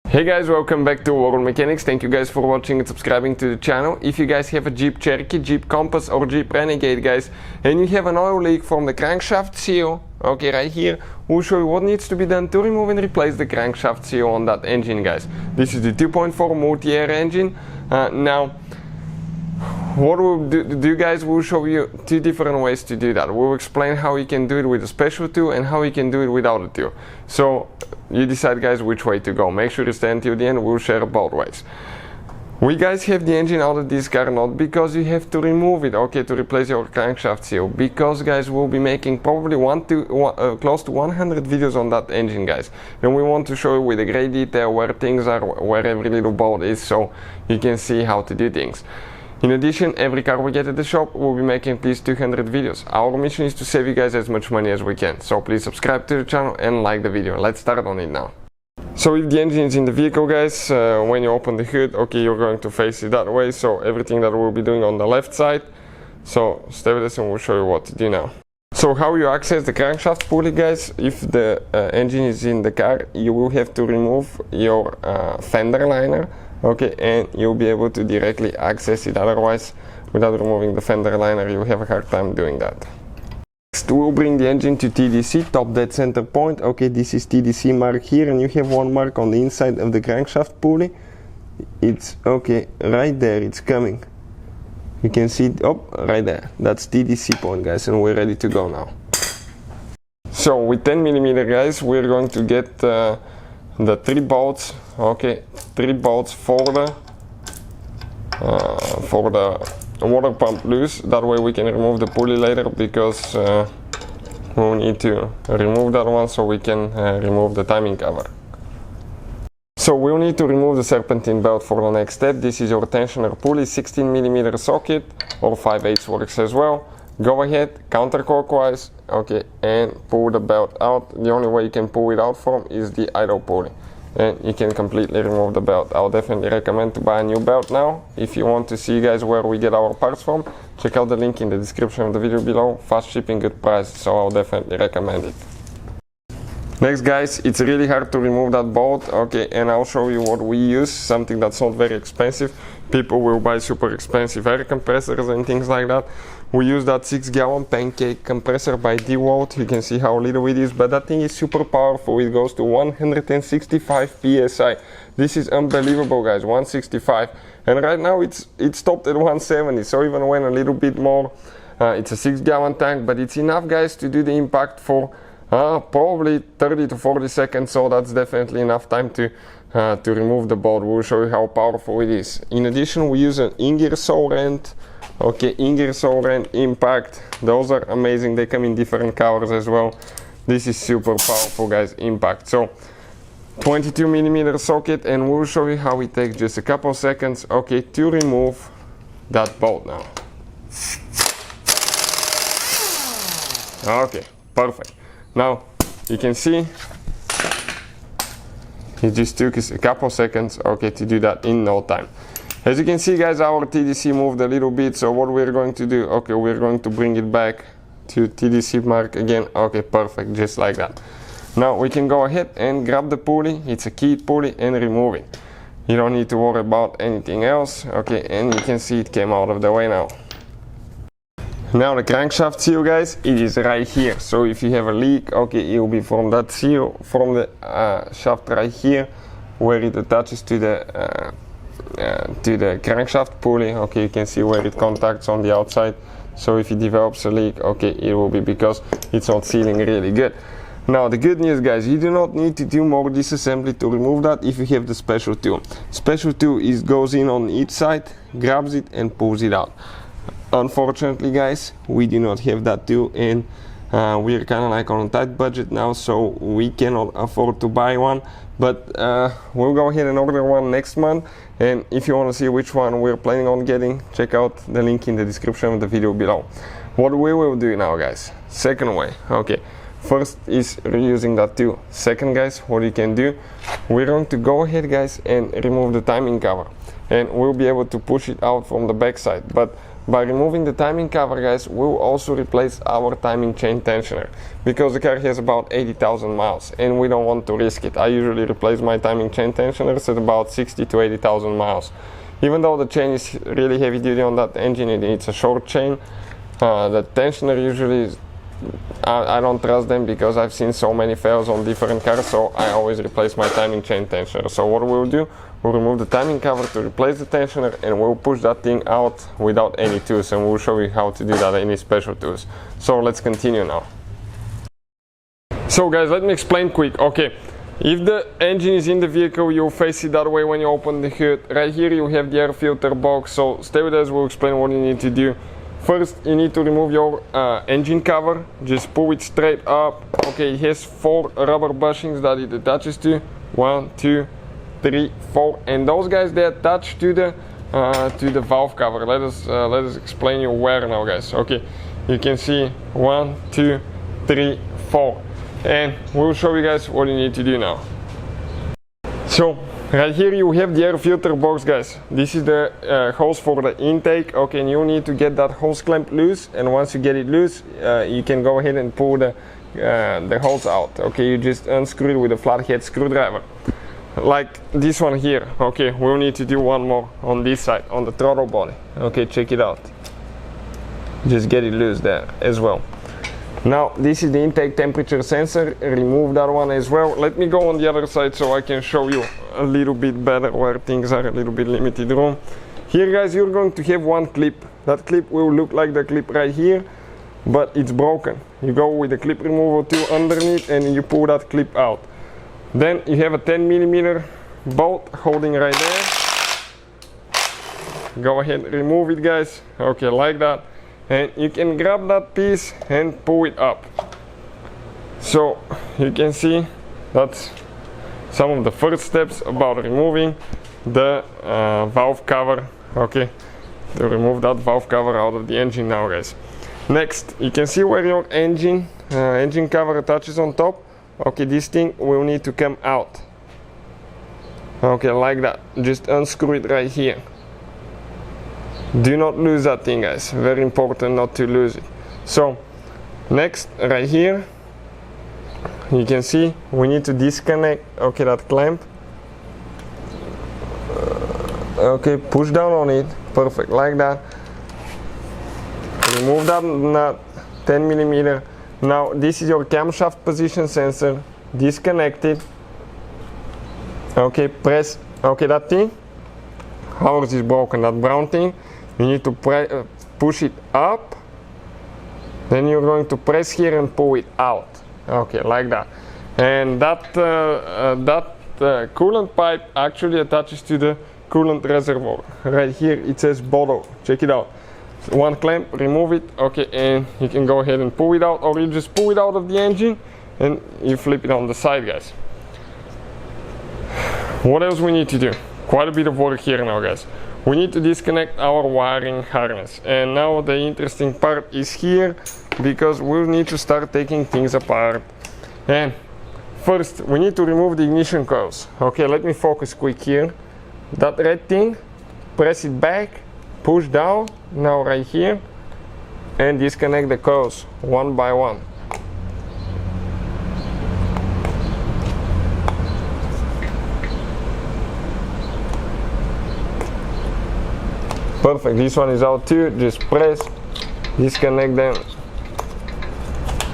Hey guys, welcome back to World Mechanics. Thank you guys for watching and subscribing to the channel. If you guys have a Jeep Cherokee, Jeep Compass or Jeep Renegade guys, and you have an oil leak from the crankshaft seal, okay, right here, we'll show you what needs to be done to remove and replace the crankshaft seal on that engine guys. This is the 2.4 multi-air engine. Now, what we'll do guys, we'll show you two different ways to do that. We'll explain how you can do it with a special tool and how you can do it without a tool. So you decide guys which way to go. Make sure to stay until the end. We'll share both ways. We guys have the engine out of this car not because you have to remove it, okay, to replace your crankshaft seal, because guys we'll be making probably close to 100 videos on that engine guys, and we want to show you with a great detail where things are, where every little bolt is, so you can see how to do things. In addition, every car we get at the shop, we'll be making at least 200 videos. Our mission is to save you guys as much money as we can. So please subscribe to the channel and like the video. Let's start on it now. So if the engine is in the vehicle guys, when you open the hood, okay, you're going to face it that way. So everything that we'll be doing on the left side. So stay with us and we'll show you what to do now. So how you access the crankshaft pulley guys, if the engine is in the car, you will have to remove your fender liner. Okay, and you'll be able to directly access it. Otherwise, without removing the fender liner, you'll have a hard time doing that. Next, we'll bring the engine to TDC, top dead center point. Okay, this is TDC mark here, and you have one mark on the inside of the crankshaft pulley. It's okay, right there, it's coming. You can see it, oh, right there. That's TDC point, guys, and we're ready to go now. So with 10mm, guys, we're going to get the 3 bolts, okay, 3 bolts for the water pump loose. That way we can remove the pulley later, because we'll need to remove that one so we can remove the timing cover. So we'll need to remove the serpentine belt for the next step. This is your tensioner pulley, 16mm socket or 5/8 works as well. Go ahead, counterclockwise, okay, and pull the belt out. The only way you can pull it out from is the idle pulley, and you can completely remove the belt. I'll definitely recommend to buy a new belt now. If you want to see guys where we get our parts from, check out the link in the description of the video below. Fast shipping, good price, so I'll definitely recommend it. Next guys, it's really hard to remove that bolt, okay, and I'll show you what we use, something that's not very expensive. People will buy super expensive air compressors and things like that. We use that 6-gallon pancake compressor by DeWalt. You can see how little it is, but that thing is super powerful. It goes to 165 psi. This is unbelievable guys, 165, and right now it's stopped at 170, so even when a little bit more, it's a 6-gallon tank, but it's enough guys to do the impact for probably 30 to 40 seconds, so that's definitely enough time to remove the bolt. We'll show you how powerful it is. In addition, we use an Ingersoll Rand, okay, Ingersoll Rand impact. Those are amazing. They come in different colors as well. This is super powerful guys, impact. So 22mm socket, and we'll show you how it takes just a couple seconds, okay, to remove that bolt now. Okay, perfect. Now you can see it just took us a couple seconds, okay, to do that in no time. As you can see guys, our TDC moved a little bit, so what we're going to do, okay, we're going to bring it back to TDC mark again. Okay, perfect, just like that. Now we can go ahead and grab the pulley. It's a keyed pulley, and remove it. You don't need to worry about anything else, okay, and you can see it came out of the way now. Now the crankshaft seal guys, it is right here. So if you have a leak, okay, it will be from that seal, from the shaft right here, where it attaches to the crankshaft pulley. Okay, you can see where it contacts on the outside. So if it develops a leak, okay, it will be because it's not sealing really good. Now the good news guys, you do not need to do more disassembly to remove that if you have the special tool. Special tool goes in on each side, grabs it and pulls it out. Unfortunately guys, we do not have that tool, and we're kind of like on a tight budget now, so we cannot afford to buy one, but we'll go ahead and order one next month. And if you want to see which one we're planning on getting, check out the link in the description of the video below. What we will do now guys, second way, okay, first is reusing that tool. Second guys, what you can do, we're going to go ahead guys and remove the timing cover, and we'll be able to push it out from the back side. But by removing the timing cover, guys, we'll also replace our timing chain tensioner, because the car has about 80,000 miles and we don't want to risk it. I usually replace my timing chain tensioners at about 60 to 80,000 miles. Even though the chain is really heavy duty on that engine, it's a short chain. The tensioner usually is, I don't trust them because I've seen so many fails on different cars, so I always replace my timing chain tensioner. So what we'll do, we'll remove the timing cover to replace the tensioner, and we'll push that thing out without any tools, and we'll show you how to do that, any special tools. So let's continue now. So guys, let me explain quick. Okay, if the engine is in the vehicle, you'll face it that way when you open the hood. Right here you have the air filter box, so stay with us, we'll explain what you need to do. First, you need to remove your engine cover. Just pull it straight up. Okay, it has 4 rubber bushings that it attaches to. 1, 2, 3, 4, and those guys, they attach to the valve cover. Let us explain you where now, guys. Okay, you can see 1, 2, 3, 4, and we'll show you guys what you need to do now. So right here you have the air filter box, guys. This is the hose for the intake. Okay, and you need to get that hose clamp loose, and once you get it loose, you can go ahead and pull the hose out. Okay, you just unscrew it with a flathead screwdriver, like this one here. Okay, we'll need to do one more on this side, on the throttle body. Okay, check it out. Just get it loose there as well. Now this is the intake temperature sensor. Remove that one as well. Let me go on the other side so I can show you a little bit better where things are a little bit limited room. Here, guys, you're going to have one clip. That clip will look like the clip right here, but it's broken. You go with the clip removal tool underneath and you pull that clip out. Then you have a 10mm bolt holding right there. Go ahead, remove it, guys. Okay, like that. And you can grab that piece and pull it up. So you can see that's some of the first steps about removing the valve cover. Okay, to remove that valve cover out of the engine now, guys. Next, you can see where your engine cover attaches on top. Okay, this thing will need to come out. Okay, like that. Just unscrew it right here. Do not lose that thing, guys. Very important not to lose it. So next, right here, you can see we need to disconnect, okay, that clamp. Okay, push down on it. Perfect, like that. Remove that nut, 10mm. Now this is your camshaft position sensor. Disconnect it. Okay, press. Okay, that thing, ours is broken, that brown thing. You need to push it up, then you're going to press here and pull it out. Okay, like that. And that coolant pipe actually attaches to the coolant reservoir. Right here it says bottle. Check it out. So one clamp, remove it. Okay, and you can go ahead and pull it out, or you just pull it out of the engine and you flip it on the side, guys. What else we need to do? Quite a bit of work here now, guys. We need to disconnect our wiring harness, and now the interesting part is here, because we'll need to start taking things apart. And first we need to remove the ignition coils. Okay, let me focus quick here. That red thing, press it back, push down, now right here, and disconnect the coils one by one. Perfect, this one is out too. Just press, disconnect them.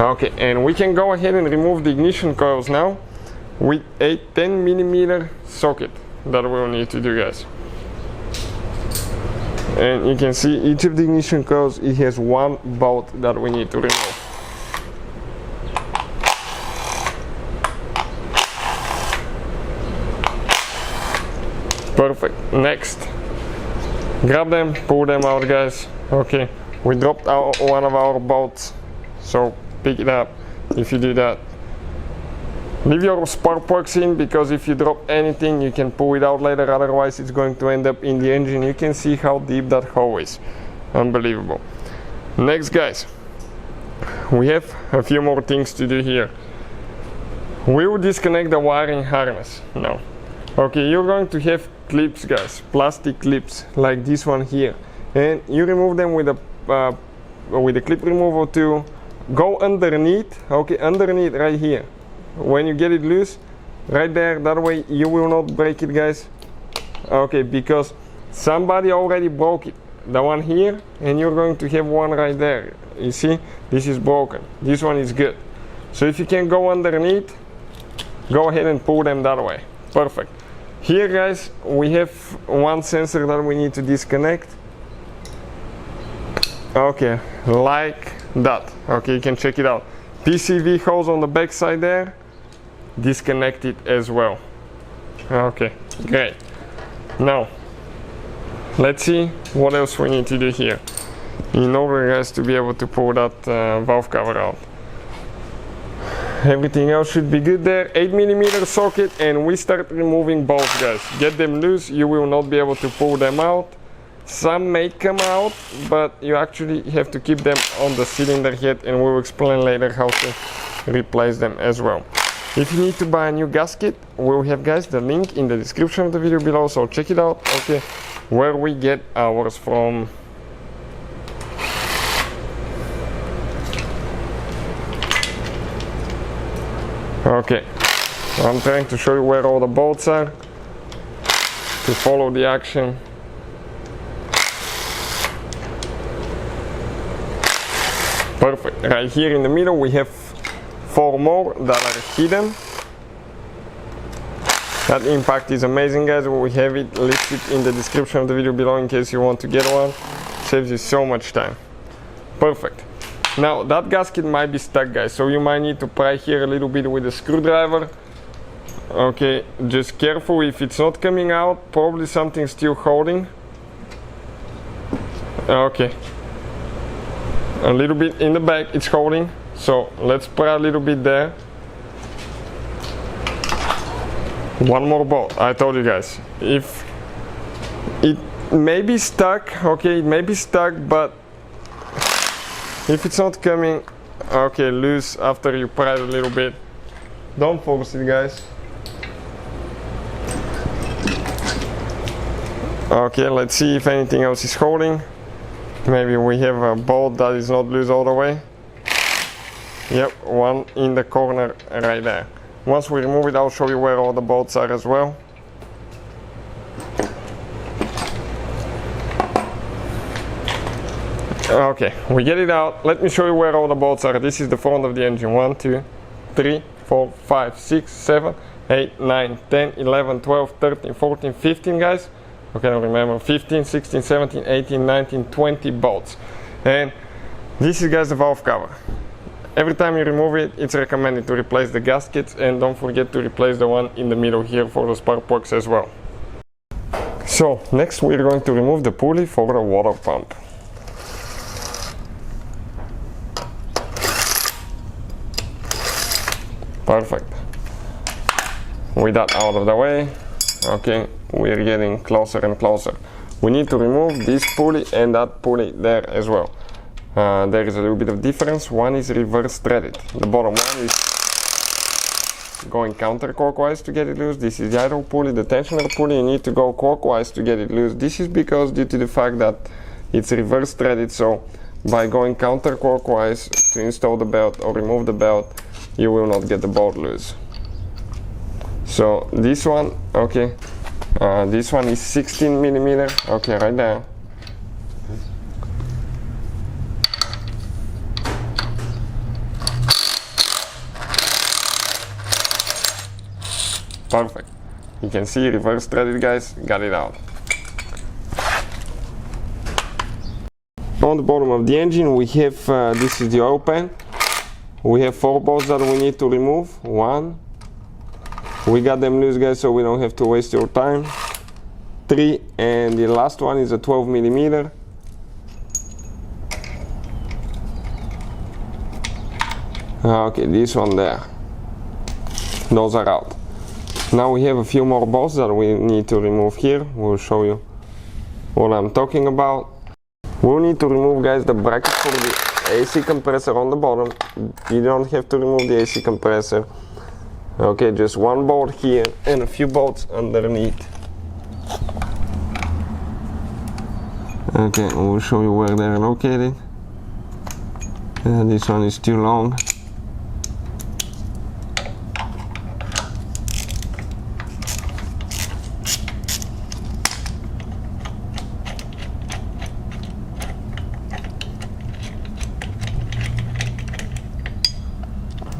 Okay, and we can go ahead and remove the ignition coils now with a 10mm socket that we'll need to do, guys. And you can see each of the ignition coils, it has one bolt that we need to remove. Perfect. Next, grab them, pull them out, guys. Okay, we dropped one of our bolts, so pick it up if you do that. Leave your spark plugs in, because if you drop anything you can pull it out later, otherwise it's going to end up in the engine. You can see how deep that hole is. Unbelievable. Next, guys, we have a few more things to do here. We will disconnect the wiring harness now. Okay, you're going to have clips, guys, plastic clips like this one here, and you remove them with a clip remover to go underneath. Okay, underneath right here. When you get it loose, right there, that way you will not break it, guys. Okay, because somebody already broke it, the one here, and you're going to have one right there. You see, this is broken, this one is good. So if you can go underneath, go ahead and pull them that way. Perfect. Here, guys, we have one sensor that we need to disconnect. Okay, like that. Okay, you can check it out. PCV hose on the back side there, disconnect it as well. Okay, great. Now let's see what else we need to do here in order, guys, to be able to pull that valve cover out. Everything else should be good there. 8mm socket, and we start removing bolts, guys. Get them loose, you will not be able to pull them out. Some may come out, but you actually have to keep them on the cylinder head, and we'll explain later how to replace them as well. If you need to buy a new gasket, we'll have, guys, the link in the description of the video below, so check it out. Okay, where we get ours from. Okay, I'm trying to show you where all the bolts are to follow the action. Perfect. Right here in the middle we have 4 more that are hidden. That impact is amazing, guys. We have it listed in the description of the video below in case you want to get one. Saves you so much time. Perfect. Now that gasket might be stuck, guys, so you might need to pry here a little bit with a screwdriver. Okay, just careful. If it's not coming out, probably something's still holding. Okay, a little bit in the back it's holding, so let's pry a little bit there. One more bolt. I told you, guys, if it may be stuck, okay, it may be stuck, but if it's not coming, okay, loose after you pry it a little bit. Don't force it, guys. Okay, let's see if anything else is holding. Maybe we have a bolt that is not loose all the way. Yep, one in the corner right there. Once we remove it, I'll show you where all the bolts are as well. Okay, we get it out. Let me show you where all the bolts are. This is the front of the engine. 1, 2, 3, 4, 5, 6, 7, 8, 9, 10, 11, 12, 13, 14, 15, guys. Okay, now remember, 15, 16, 17, 18, 19, 20 bolts. And this is, guys, the valve cover. Every time you remove it, it's recommended to replace the gaskets, and don't forget to replace the one in the middle here for the spark plugs as well. So next we're going to remove the pulley for the water pump. Perfect. With that out of the way, okay, we're getting closer and closer. We need to remove this pulley and that pulley there as well. There is a little bit of difference. One is reverse threaded. The bottom one is going counterclockwise to get it loose. This is the idle pulley, the tensioner pulley. You need to go clockwise to get it loose. This is because due to the fact that it's reverse threaded, so by going counterclockwise to install the belt or remove the belt, you will not get the bolt loose. So this one, okay, this one is 16mm, okay, right there. Perfect. You can see reverse threaded, guys. Got it out. On the bottom of the engine we have, this is the oil pan. We have 4 bolts that we need to remove. 1. We got them loose, guys, so we don't have to waste your time. 3, and the last one is a 12mm. Okay, this one there. Those are out. Now we have a few more bolts that we need to remove here. We'll show you what I'm talking about. We'll need to remove, guys, the bracket for the AC compressor on the bottom. You don't have to remove the AC compressor. Okay, just 1 bolt here and a few bolts underneath. Okay, we'll show you where they're located. This one is too long.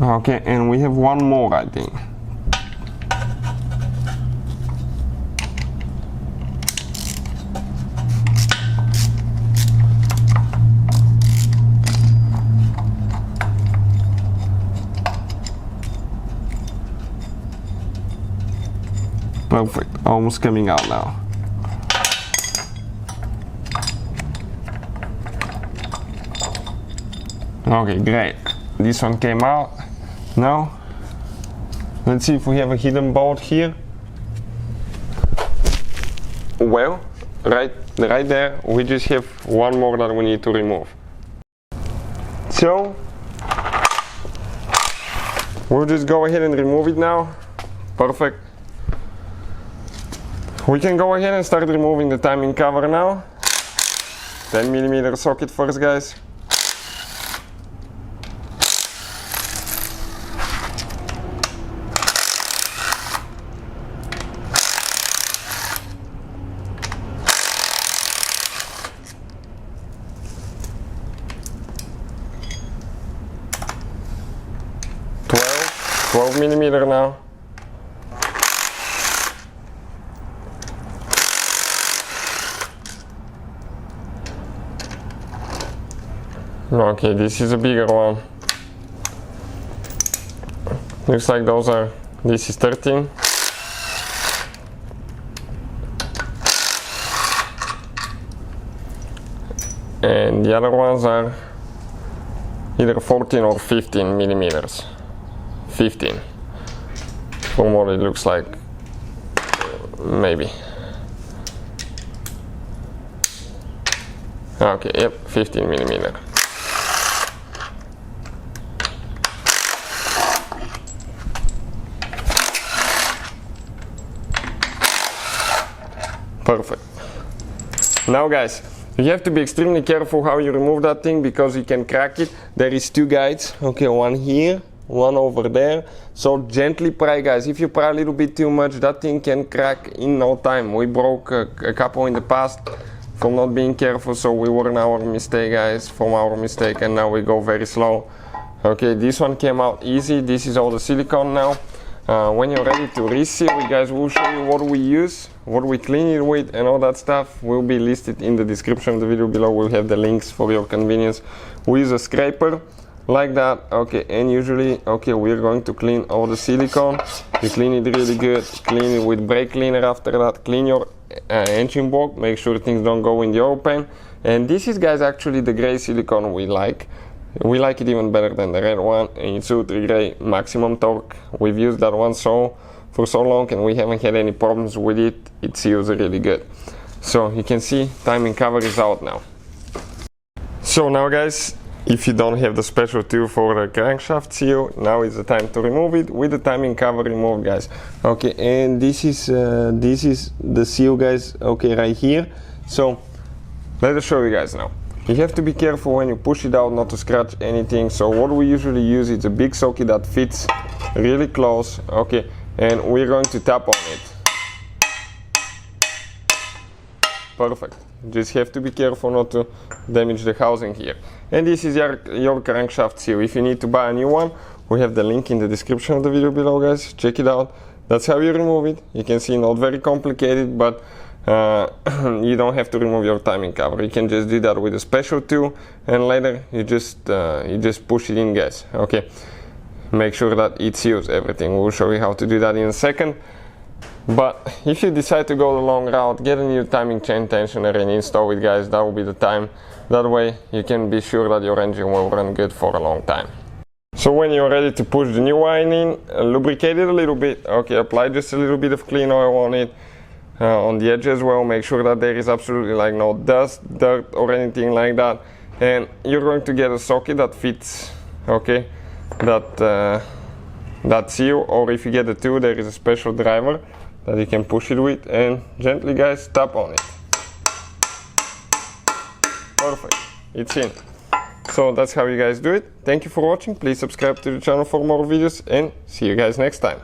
Okay, and we have one more, I think. Perfect, almost coming out now. Okay, great. This one came out. Now, let's see if we have a hidden bolt here. Well, right there, we just have one more that we need to remove. So, we'll just go ahead and remove it now. Perfect. We can go ahead and start removing the timing cover now. 10mm socket first, guys. Twelve millimeter now. Okay, this is a bigger one. Looks like this is 13. And the other ones are either 14 or 15 millimeters. 15. From what it looks like, maybe. Okay, yep, 15 millimeter. Perfect. Now guys, you have to be extremely careful how you remove that thing because you can crack it. There is two guides, okay, one here, one over there. So gently pry, guys. If you pry a little bit too much, that thing can crack in no time. We broke a couple in the past from not being careful, so we learned our mistake, guys, from our mistake, and now we go very slow. Okay, this one came out easy. This is all the silicone now. When you're ready to reseal it, guys, we'll show you what we use, what we clean it with, and all that stuff will be listed in the description of the video below. We'll have the links for your convenience. We use a scraper like that, okay, and usually, okay, we're going to clean all the silicone. You clean it really good, clean it with brake cleaner after that, clean your engine block, make sure things don't go in the oil pan. And this is, guys, actually the gray silicone we like. We like it even better than the red one, and it's ultra gray maximum torque. We've used that one for so long and we haven't had any problems with it. It seals really good. So you can see timing cover is out now. So now, guys, if you don't have the special tool for the crankshaft seal, now is the time to remove it with the timing cover removed, guys. Okay, and this is the seal, guys, okay, right here. So let us show you guys now. You have to be careful when you push it out not to scratch anything. So what we usually use is a big socket that fits really close, okay, and we're going to tap on it. Perfect. Just have to be careful not to damage the housing here. And this is your crankshaft seal. If you need to buy a new one, we have the link in the description of the video below, guys. Check it out. That's how you remove it. You can see, not very complicated, but you don't have to remove your timing cover. You can just do that with a special tool, and later you just push it in, guys. Okay, make sure that it seals everything. We'll show you how to do that in a second. But if you decide to go the long route, get a new timing chain tensioner and install it, guys. That will be the time. That way you can be sure that your engine will run good for a long time. So when you're ready to push the new wine in, lubricate it a little bit. Okay, apply just a little bit of clean oil on it. On the edge as well, make sure that there is absolutely like no dust, dirt or anything like that. And you're going to get a socket that fits, okay, that seal, or if you get the tool, there is a special driver that you can push it with, and gently, guys, tap on it. it's in. So that's how you guys do it. Thank you for watching. Please subscribe to the channel for more videos and see you guys next time.